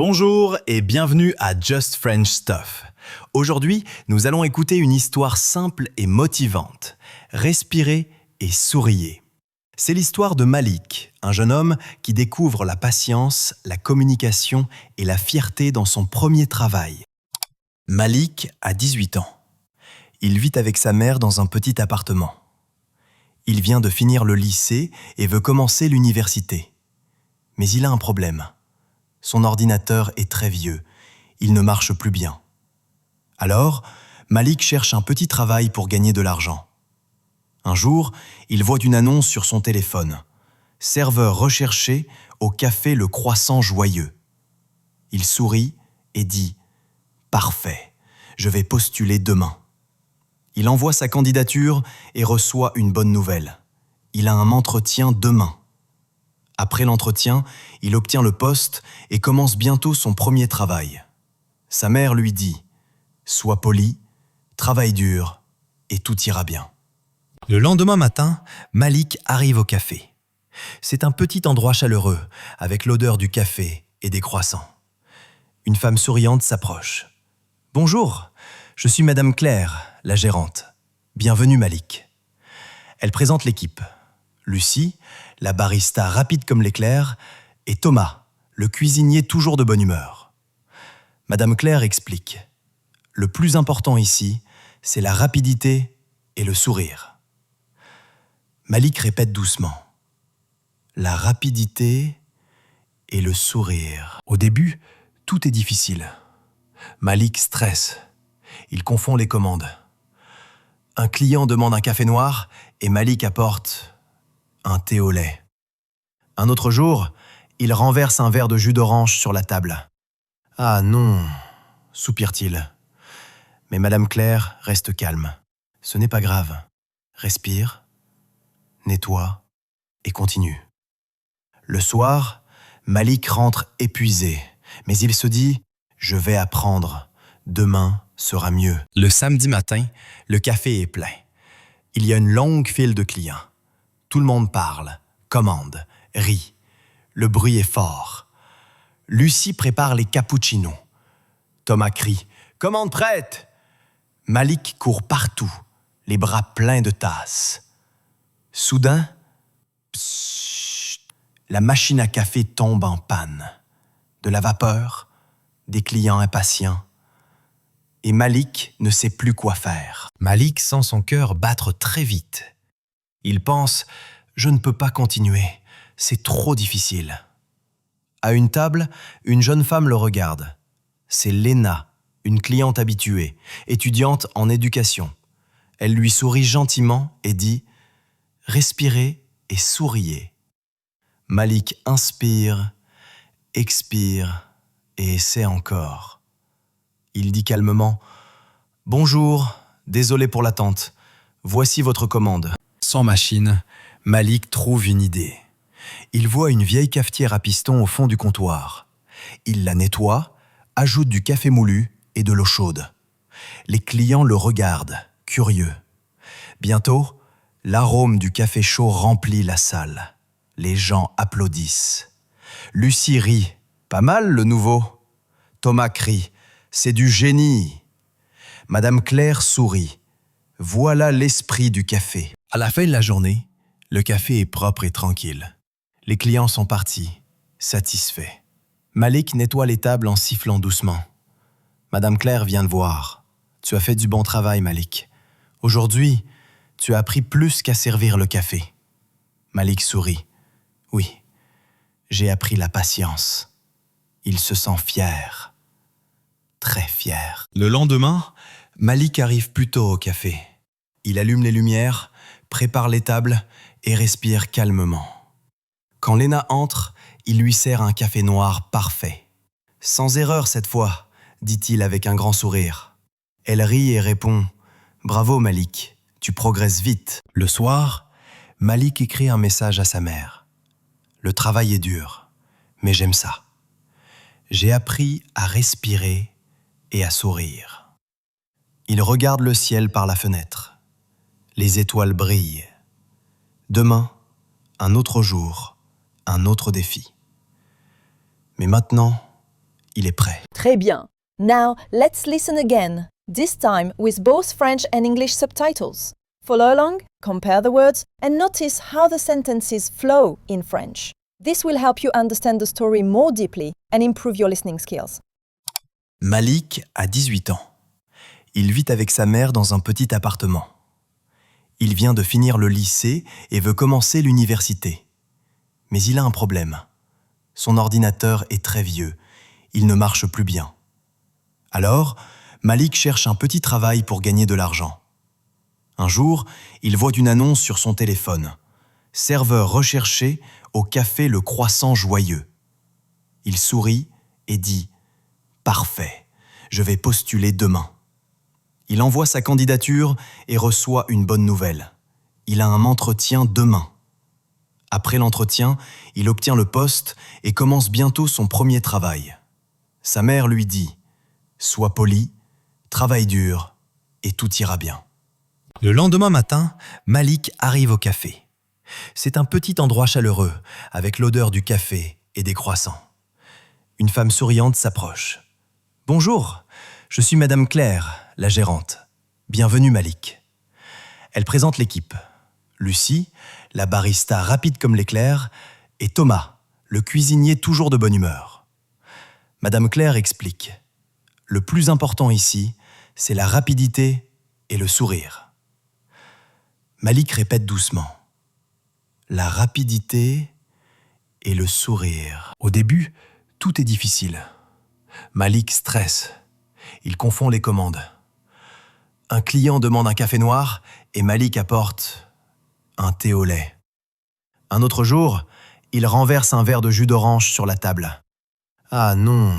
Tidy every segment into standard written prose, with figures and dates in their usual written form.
Bonjour et bienvenue à Just French Stuff. Aujourd'hui, nous allons écouter une histoire simple et motivante. Respirez et souriez. C'est l'histoire de Malik, un jeune homme qui découvre la patience, la communication et la fierté dans son premier travail. Malik a 18 ans. Il vit avec sa mère dans un petit appartement. Il vient de finir le lycée et veut commencer l'université. Mais il a un problème. Son ordinateur est très vieux. Il ne marche plus bien. Alors, Malik cherche un petit travail pour gagner de l'argent. Un jour, il voit une annonce sur son téléphone. Serveur recherché au café Le Croissant Joyeux. Il sourit et dit « Parfait, je vais postuler demain ». Il envoie sa candidature et reçoit une bonne nouvelle. Il a un entretien demain. Après l'entretien, il obtient le poste et commence bientôt son premier travail. Sa mère lui dit « Sois poli, travaille dur et tout ira bien ». Le lendemain matin, Malik arrive au café. C'est un petit endroit chaleureux, avec l'odeur du café et des croissants. Une femme souriante s'approche. « Bonjour, je suis Madame Claire, la gérante. Bienvenue Malik. » Elle présente l'équipe. Lucie, la barista rapide comme l'éclair, et Thomas, le cuisinier toujours de bonne humeur. Madame Claire explique. Le plus important ici, c'est la rapidité et le sourire. Malik répète doucement. La rapidité et le sourire. Au début, tout est difficile. Malik stresse. Il confond les commandes. Un client demande un café noir et Malik apporte un thé au lait. Un autre jour, il renverse un verre de jus d'orange sur la table. « Ah non !» soupire-t-il. Mais Madame Claire reste calme. « Ce n'est pas grave. Respire, nettoie et continue. » Le soir, Malik rentre épuisé, mais il se dit « Je vais apprendre. Demain sera mieux. » Le samedi matin, le café est plein. Il y a une longue file de clients. Tout le monde parle, commande, rit. Le bruit est fort. Lucie prépare les cappuccinos. Thomas crie « Commande prête !» Malik court partout, les bras pleins de tasses. Soudain, psst, la machine à café tombe en panne. De la vapeur, des clients impatients. Et Malik ne sait plus quoi faire. Malik sent son cœur battre très vite. Il pense « Je ne peux pas continuer, c'est trop difficile ». À une table, une jeune femme le regarde. C'est Léna, une cliente habituée, étudiante en éducation. Elle lui sourit gentiment et dit « Respirez et souriez ». Malik inspire, expire et essaie encore. Il dit calmement « Bonjour, désolé pour l'attente. Voici votre commande. » Sans machine, Malik trouve une idée. Il voit une vieille cafetière à piston au fond du comptoir. Il la nettoie, ajoute du café moulu et de l'eau chaude. Les clients le regardent, curieux. Bientôt, l'arôme du café chaud remplit la salle. Les gens applaudissent. Lucie rit. « Pas mal le nouveau !» Thomas crie. « C'est du génie !» Madame Claire sourit. Voilà l'esprit du café. À la fin de la journée, le café est propre et tranquille. Les clients sont partis, satisfaits. Malik nettoie les tables en sifflant doucement. Madame Claire vient de voir. Tu as fait du bon travail, Malik. Aujourd'hui, tu as appris plus qu'à servir le café. Malik sourit. Oui, j'ai appris la patience. Il se sent fier. Très fier. Le lendemain, Malik arrive plus tôt au café. Il allume les lumières, prépare les tables et respire calmement. Quand Léna entre, il lui sert un café noir parfait. « Sans erreur cette fois », dit-il avec un grand sourire. Elle rit et répond « Bravo Malik, tu progresses vite ». Le soir, Malik écrit un message à sa mère. « Le travail est dur, mais j'aime ça. J'ai appris à respirer et à sourire. » Il regarde le ciel par la fenêtre. Les étoiles brillent. Demain, un autre jour, un autre défi. Mais maintenant, il est prêt. Très bien. Now, let's listen again, this time with both French and English subtitles. Follow along, compare the words, and notice how the sentences flow in French. This will help you understand the story more deeply and improve your listening skills. Malik a 18 ans. Il vit avec sa mère dans un petit appartement. Il vient de finir le lycée et veut commencer l'université. Mais il a un problème. Son ordinateur est très vieux. Il ne marche plus bien. Alors, Malik cherche un petit travail pour gagner de l'argent. Un jour, il voit une annonce sur son téléphone. Serveur recherché au café Le Croissant Joyeux. Il sourit et dit « Parfait, je vais postuler demain ». Il envoie sa candidature et reçoit une bonne nouvelle. Il a un entretien demain. Après l'entretien, il obtient le poste et commence bientôt son premier travail. Sa mère lui dit « Sois poli, travaille dur et tout ira bien ». Le lendemain matin, Malik arrive au café. C'est un petit endroit chaleureux, avec l'odeur du café et des croissants. Une femme souriante s'approche. « Bonjour, je suis Madame Claire, la gérante. Bienvenue Malik. » Elle présente l'équipe. Lucie, la barista rapide comme l'éclair, et Thomas, le cuisinier toujours de bonne humeur. Madame Claire explique. Le plus important ici, c'est la rapidité et le sourire. Malik répète doucement. La rapidité et le sourire. Au début, tout est difficile. Malik stresse. Il confond les commandes. Un client demande un café noir et Malik apporte un thé au lait. Un autre jour, il renverse un verre de jus d'orange sur la table. « Ah non !»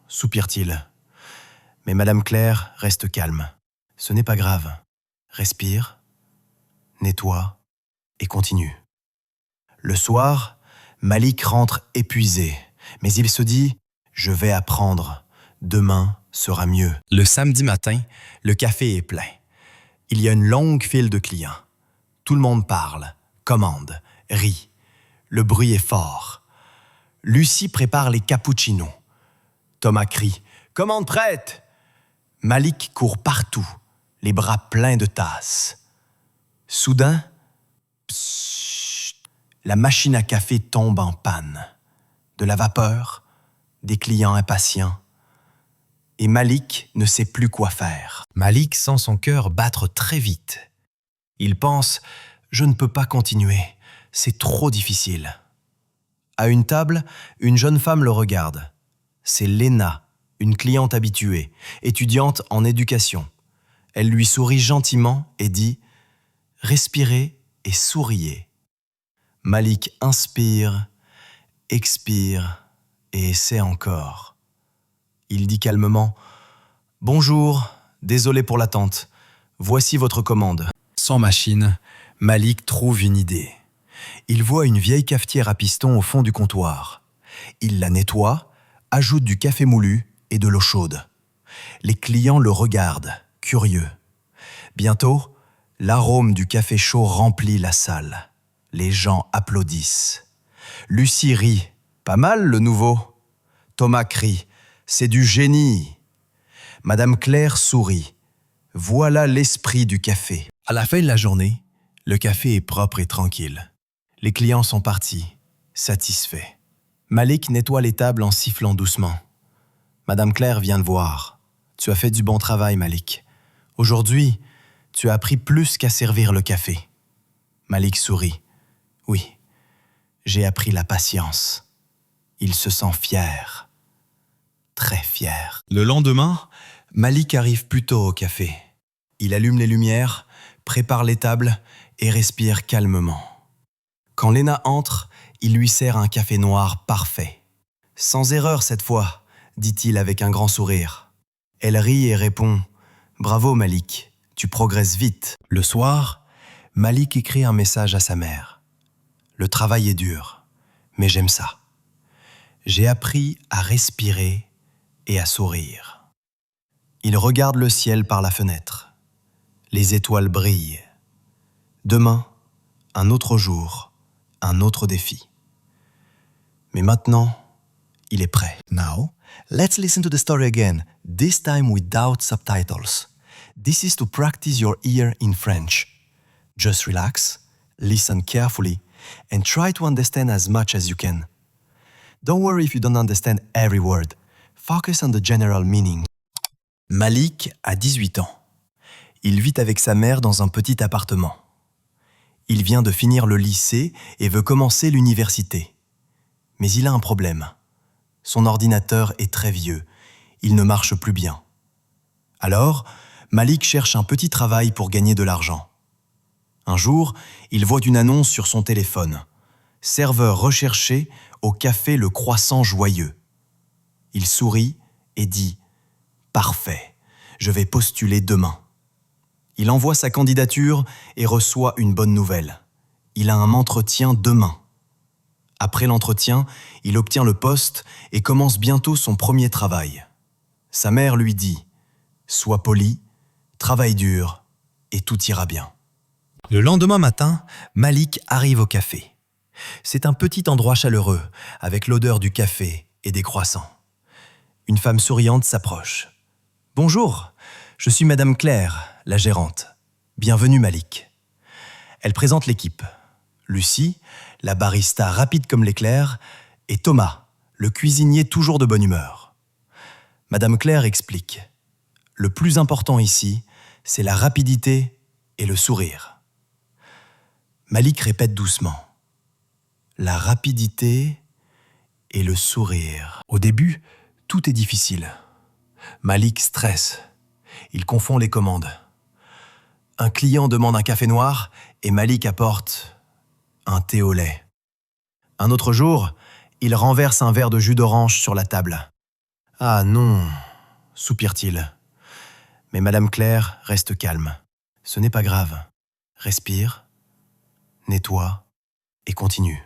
soupire-t-il. Mais Madame Claire reste calme. « Ce n'est pas grave. Respire, nettoie et continue. » Le soir, Malik rentre épuisé, mais il se dit « Je vais apprendre. Demain sera mieux. » Le samedi matin, le café est plein. Il y a une longue file de clients. Tout le monde parle, commande, rit. Le bruit est fort. Lucie prépare les cappuccinos. Thomas crie « Commande prête !» Malik court partout, les bras pleins de tasses. Soudain, psst, la machine à café tombe en panne. De la vapeur, des clients impatients. Et Malik ne sait plus quoi faire. Malik sent son cœur battre très vite. Il pense « Je ne peux pas continuer, c'est trop difficile. » À une table, une jeune femme le regarde. C'est Léna, une cliente habituée, étudiante en éducation. Elle lui sourit gentiment et dit « Respirez et souriez. » Malik inspire, expire et essaie encore. Il dit calmement « Bonjour, désolé pour l'attente. Voici votre commande. » Sans machine, Malik trouve une idée. Il voit une vieille cafetière à piston au fond du comptoir. Il la nettoie, ajoute du café moulu et de l'eau chaude. Les clients le regardent, curieux. Bientôt, l'arôme du café chaud remplit la salle. Les gens applaudissent. Lucie rit. « Pas mal le nouveau !» Thomas crie. « C'est du génie !» Madame Claire sourit. Voilà l'esprit du café. À la fin de la journée, le café est propre et tranquille. Les clients sont partis, satisfaits. Malik nettoie les tables en sifflant doucement. Madame Claire vient de voir. Tu as fait du bon travail, Malik. Aujourd'hui, tu as appris plus qu'à servir le café. Malik sourit. Oui, j'ai appris la patience. Il se sent fier. Très fier. Le lendemain, Malik arrive plus tôt au café. Il allume les lumières, prépare les tables et respire calmement. Quand Léna entre, il lui sert un café noir parfait. « Sans erreur cette fois », dit-il avec un grand sourire. Elle rit et répond « Bravo Malik, tu progresses vite. » Le soir, Malik écrit un message à sa mère. « Le travail est dur, mais j'aime ça. J'ai appris à respirer et à sourire. » Il regarde le ciel par la fenêtre. Les étoiles brillent. Demain, un autre jour, un autre défi. Mais maintenant, il est prêt. Now, Let's listen to the story again, this time without subtitles. This is to practice your ear in French. Just relax, listen carefully, and try to understand as much as you can. Don't worry if you don't understand every word. Focus on the general meaning. Malik a 18 ans. Il vit avec sa mère dans un petit appartement. Il vient de finir le lycée et veut commencer l'université. Mais il a un problème. Son ordinateur est très vieux. Il ne marche plus bien. Alors, Malik cherche un petit travail pour gagner de l'argent. Un jour, il voit une annonce sur son téléphone. Serveur recherché au café Le Croissant Joyeux. Il sourit et dit « Parfait, je vais postuler demain ». Il envoie sa candidature et reçoit une bonne nouvelle. Il a un entretien demain. Après l'entretien, il obtient le poste et commence bientôt son premier travail. Sa mère lui dit « Sois poli, travaille dur et tout ira bien ». Le lendemain matin, Malik arrive au café. C'est un petit endroit chaleureux, avec l'odeur du café et des croissants. Une femme souriante s'approche. « Bonjour, je suis Madame Claire, la gérante. Bienvenue Malik. » Elle présente l'équipe. Lucie, la barista rapide comme l'éclair, et Thomas, le cuisinier toujours de bonne humeur. Madame Claire explique. Le plus important ici, c'est la rapidité et le sourire. Malik répète doucement. La rapidité et le sourire. Au début, tout est difficile. Malik stresse. Il confond les commandes. Un client demande un café noir et Malik apporte un thé au lait. Un autre jour, il renverse un verre de jus d'orange sur la table. « Ah non !» soupire-t-il. Mais Madame Claire reste calme. « Ce n'est pas grave. Respire, nettoie et continue. »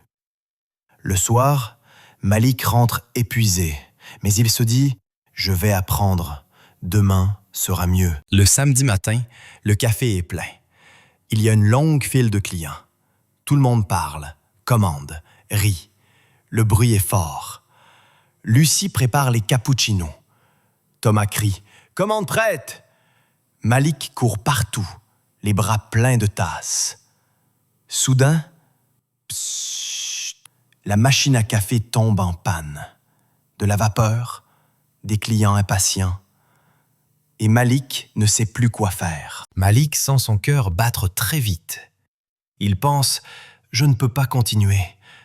Le soir, Malik rentre épuisé, mais il se dit « Je vais apprendre. Demain sera mieux. » Le samedi matin, le café est plein. Il y a une longue file de clients. Tout le monde parle, commande, rit. Le bruit est fort. Lucie prépare les cappuccinos. Thomas crie « Commande prête !» Malik court partout, les bras pleins de tasses. Soudain, psst, la machine à café tombe en panne. De la vapeur, des clients impatients. Et Malik ne sait plus quoi faire. Malik sent son cœur battre très vite. Il pense « Je ne peux pas continuer,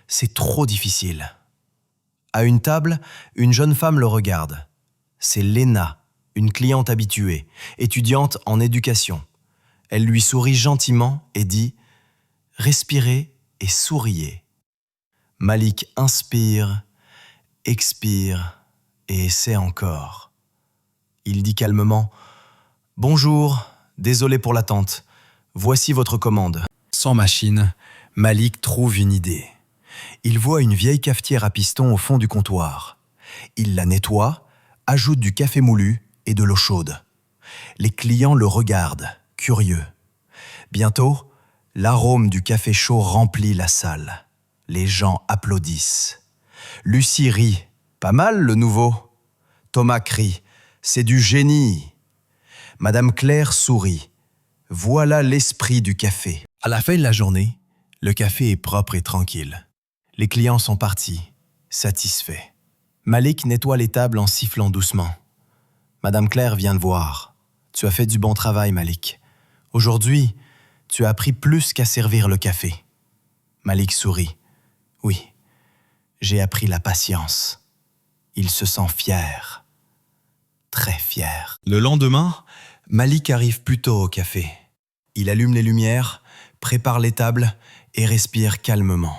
c'est trop difficile ». À une table, une jeune femme le regarde. C'est Léna, une cliente habituée, étudiante en éducation. Elle lui sourit gentiment et dit « Respirez et souriez ». Malik inspire, expire et essaie encore. Il dit calmement « Bonjour, désolé pour l'attente. Voici votre commande. » Sans machine, Malik trouve une idée. Il voit une vieille cafetière à piston au fond du comptoir. Il la nettoie, ajoute du café moulu et de l'eau chaude. Les clients le regardent, curieux. Bientôt, l'arôme du café chaud remplit la salle. Les gens applaudissent. Lucie rit. « Pas mal le nouveau !» Thomas crie. « C'est du génie !» Madame Claire sourit. Voilà l'esprit du café. À la fin de la journée, le café est propre et tranquille. Les clients sont partis, satisfaits. Malik nettoie les tables en sifflant doucement. Madame Claire vient de voir. Tu as fait du bon travail, Malik. Aujourd'hui, tu as appris plus qu'à servir le café. Malik sourit. Oui, j'ai appris la patience. Il se sent fier. Très fier. Le lendemain, Malik arrive plus tôt au café. Il allume les lumières, prépare les tables et respire calmement.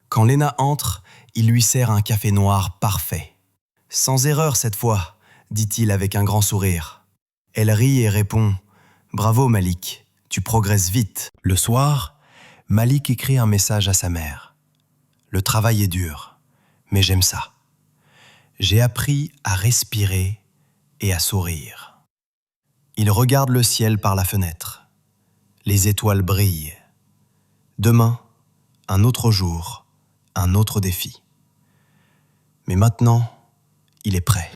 Quand Léna entre, il lui sert un café noir parfait. « Sans erreur cette fois », dit-il avec un grand sourire. Elle rit et répond « Bravo Malik, tu progresses vite ». Le soir, Malik écrit un message à sa mère. « Le travail est dur, mais j'aime ça. J'ai appris à respirer et à sourire. » Il regarde le ciel par la fenêtre. Les étoiles brillent. Demain, un autre jour, un autre défi. Mais maintenant, il est prêt.